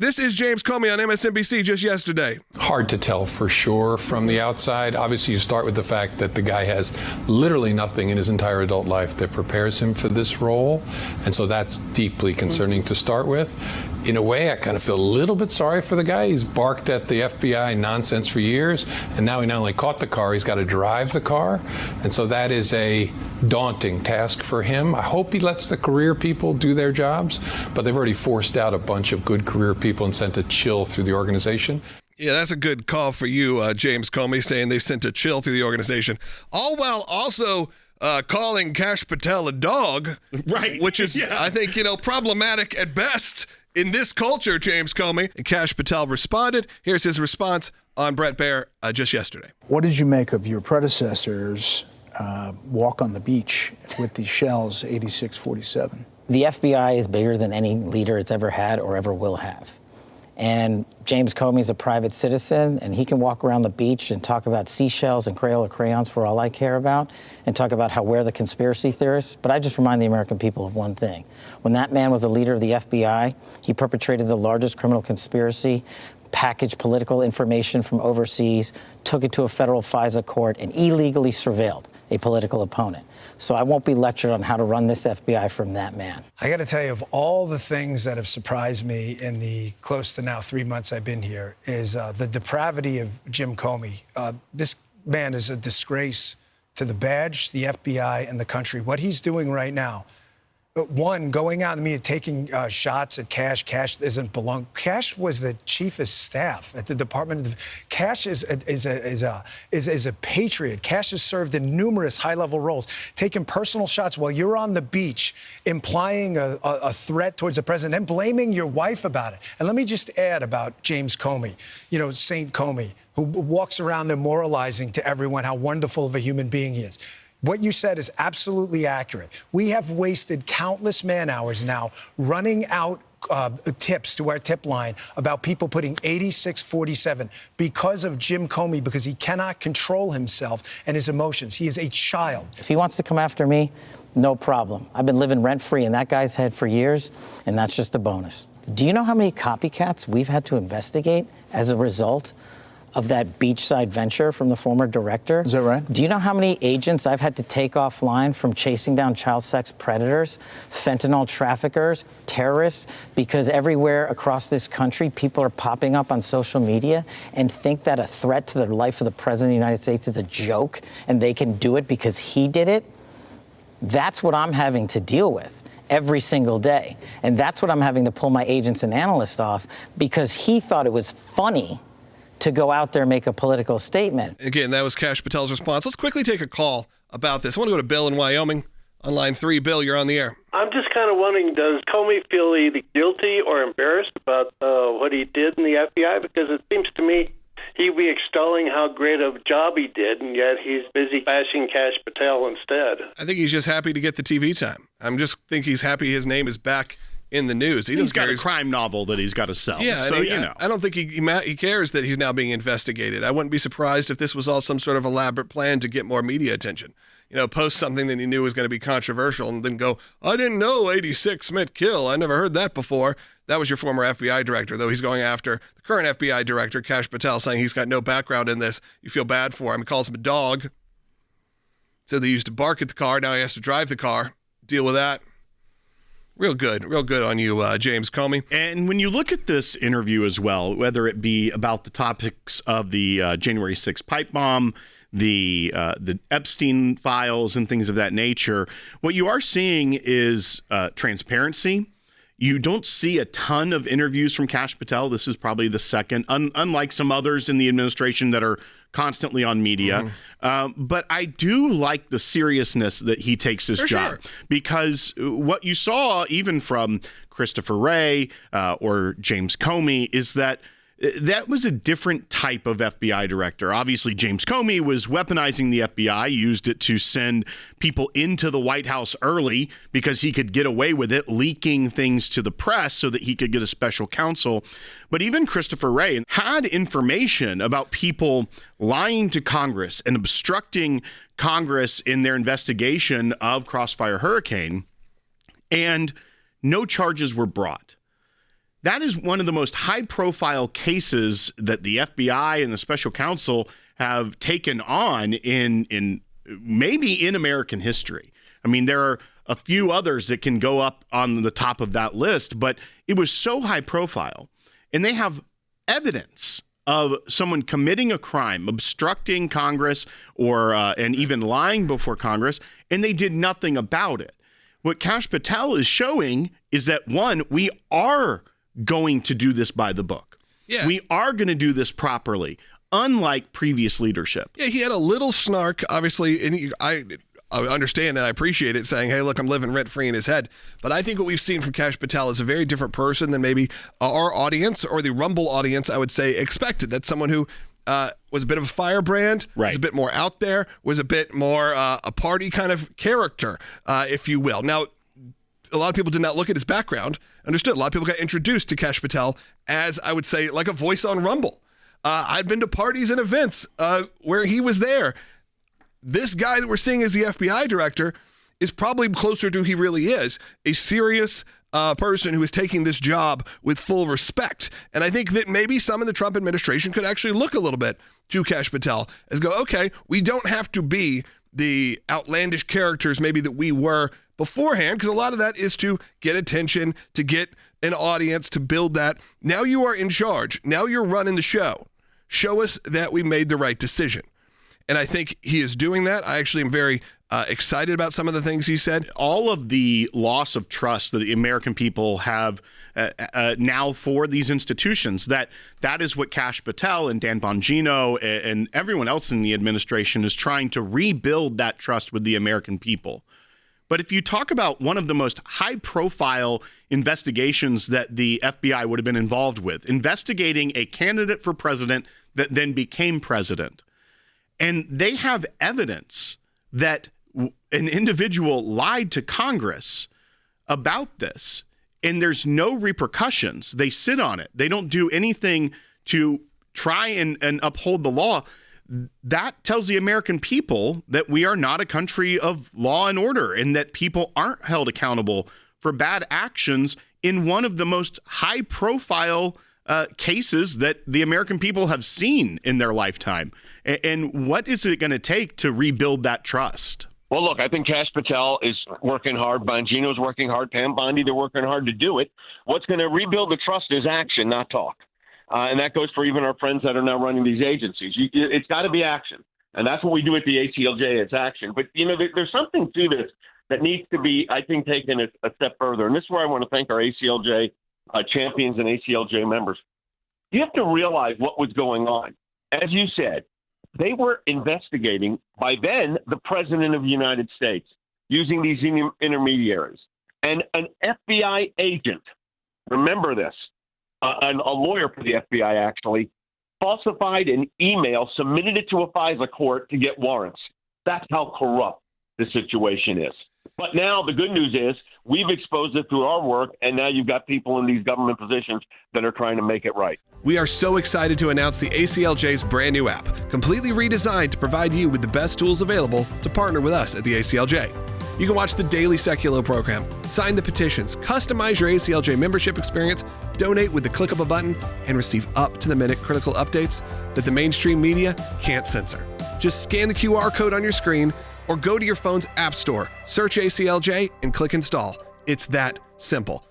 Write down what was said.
This is James Comey on MSNBC just yesterday. Hard to tell for sure from the outside. Obviously, you start with the fact that the guy has literally nothing in his entire adult life that prepares him for this role. And so that's deeply concerning to start with. In a way, I kind of feel a little bit sorry for the guy. He's barked at the FBI nonsense for years, and now he not only caught the car, he's got to drive the car. And so that is a daunting task for him. I hope he lets the career people do their jobs, but they've already forced out a bunch of good career people and sent a chill through the organization. Yeah, that's a good call for you, James Comey, saying they sent a chill through the organization. All while also calling Kash Patel a dog, right? Which is, I think, problematic at best in this culture, James Comey. And Kash Patel responded. Here's his response on Bret Baier just yesterday. What did you make of your predecessors' walk on the beach with the shells 86-47? The FBI is bigger than any leader it's ever had or ever will have. And James Comey is a private citizen, and he can walk around the beach and talk about seashells and Crayola crayons for all I care about, and talk about how we're the conspiracy theorists. But I just remind the American people of one thing. When that man was the leader of the FBI, he perpetrated the largest criminal conspiracy, packaged political information from overseas, took it to a federal FISA court, and illegally surveilled a political opponent. So I won't be lectured on how to run this FBI from that man. I got to tell you, of all the things that have surprised me in the close to now 3 months I've been here, is the depravity of Jim Comey. This man is a disgrace to the badge, the FBI, and the country. What he's doing right now, one, going out and taking shots at Kash. Kash doesn't belong. Kash was the chief of staff at the Department of. Kash is a patriot. Kash has served in numerous high-level roles, taking personal shots while you're on the beach, implying a threat towards the president and blaming your wife about it. And let me just add about James Comey, Saint Comey, who walks around there moralizing to everyone how wonderful of a human being he is. What you said is absolutely accurate. We have wasted countless man-hours now running out tips to our tip line about people putting 86-47 because of Jim Comey, because he cannot control himself and his emotions. He is a child. If he wants to come after me, no problem. I've been living rent-free in that guy's head for years, and that's just a bonus. Do you know how many copycats we've had to investigate as a result of that beachside venture from the former director? Is that right? Do you know how many agents I've had to take offline from chasing down child sex predators, fentanyl traffickers, terrorists? Because everywhere across this country, people are popping up on social media and think that a threat to the life of the president of the United States is a joke and they can do it because he did it. That's what I'm having to deal with every single day. And that's what I'm having to pull my agents and analysts off because he thought it was funny to go out there and make a political statement. Again, that was Kash Patel's response. Let's quickly take a call about this. I want to go to Bill in Wyoming on line 3. Bill, you're on the air. I'm just kind of wondering, does Comey feel either guilty or embarrassed about what he did in the FBI? Because it seems to me he'd be extolling how great a job he did, and yet he's busy bashing Kash Patel instead. I think he's just happy to get the TV time. think he's happy his name is back in the news. He's got a crime novel that he's got to sell. Yeah, so, I don't think he cares that he's now being investigated. I wouldn't be surprised if this was all some sort of elaborate plan to get more media attention. Post something that he knew was going to be controversial and then go, I didn't know 86 meant kill. I never heard that before. That was your former FBI director, though he's going after the current FBI director, Kash Patel, saying he's got no background in this. You feel bad for him. He calls him a dog. So they used to bark at the car. Now he has to drive the car. Deal with that. Real good on you, James Comey. And when you look at this interview as well, whether it be about the topics of the January 6th pipe bomb, the Epstein files and things of that nature, what you are seeing is transparency. You don't see a ton of interviews from Kash Patel. This is probably the second, unlike some others in the administration that are constantly on media. But I do like the seriousness that he takes his job. Sure. Because what you saw even from Christopher Wray or James Comey is that was a different type of FBI director. Obviously, James Comey was weaponizing the FBI, used it to send people into the White House early because he could get away with it, leaking things to the press so that he could get a special counsel. But even Christopher Wray had information about people lying to Congress and obstructing Congress in their investigation of Crossfire Hurricane, and no charges were brought. that is one of the most high-profile cases that the FBI and the special counsel have taken on in maybe in American history. I mean, there are a few others that can go up on the top of that list, but it was so high profile. And they have evidence of someone committing a crime, obstructing Congress or and even lying before Congress, and they did nothing about it. What Kash Patel is showing is that, one, we are going to do this by the book. Yeah. We are going to do this properly, unlike previous leadership. Yeah, he had a little snark, obviously, and I understand and I appreciate it, saying, hey, look, I'm living rent-free in his head. But I think what we've seen from Kash Patel is a very different person than maybe our audience or the Rumble audience, I would say, expected. That's someone who was a bit of a firebrand, was a bit more out there, was a bit more a party kind of character, if you will. Now, a lot of people did not look at his background, understood. A lot of people got introduced to Kash Patel as, I would say, like a voice on Rumble. I'd been to parties and events where he was there. This guy that we're seeing as the FBI director is probably closer to who he really is, a serious person who is taking this job with full respect. And I think that maybe some in the Trump administration could actually look a little bit to Kash Patel as go, okay, we don't have to be the outlandish characters maybe that we were beforehand, because a lot of that is to get attention, to get an audience, to build that. Now you are in charge. Now you're running the show. Show us that we made the right decision. And I think he is doing that. I actually am very excited about some of the things he said. All of the loss of trust that the American people have now for these institutions, that is what Kash Patel and Dan Bongino and everyone else in the administration is trying to rebuild that trust with the American people. But if you talk about one of the most high-profile investigations that the FBI would have been involved with, investigating a candidate for president that then became president, and they have evidence that an individual lied to Congress about this, and there's no repercussions. They sit on it. They don't do anything to try and uphold the law. That tells the American people that we are not a country of law and order, and that people aren't held accountable for bad actions in one of the most high-profile cases that the American people have seen in their lifetime. And what is it going to take to rebuild that trust? Well, look, I think Kash Patel is working hard. Bongino's working hard. Pam Bondi, they're working hard to do it. What's going to rebuild the trust is action, not talk. And that goes for even our friends that are now running these agencies. It's got to be action. And that's what we do at the ACLJ. It's action. But, there's something to this that needs to be, I think, taken a step further. And this is where I want to thank our ACLJ champions and ACLJ members. You have to realize what was going on. As you said, they were investigating, by then, the President of the United States using these intermediaries. And an FBI agent, remember this, a lawyer for the FBI actually, falsified an email, submitted it to a FISA court to get warrants. That's how corrupt the situation is. But now the good news is we've exposed it through our work, and now you've got people in these government positions that are trying to make it right. We are so excited to announce the ACLJ's brand new app, completely redesigned to provide you with the best tools available to partner with us at the ACLJ. You can watch the daily Secular program, sign the petitions, customize your ACLJ membership experience, donate with the click of a button, and receive up-to-the-minute critical updates that the mainstream media can't censor. Just scan the QR code on your screen or go to your phone's app store, search ACLJ, and click install. It's that simple.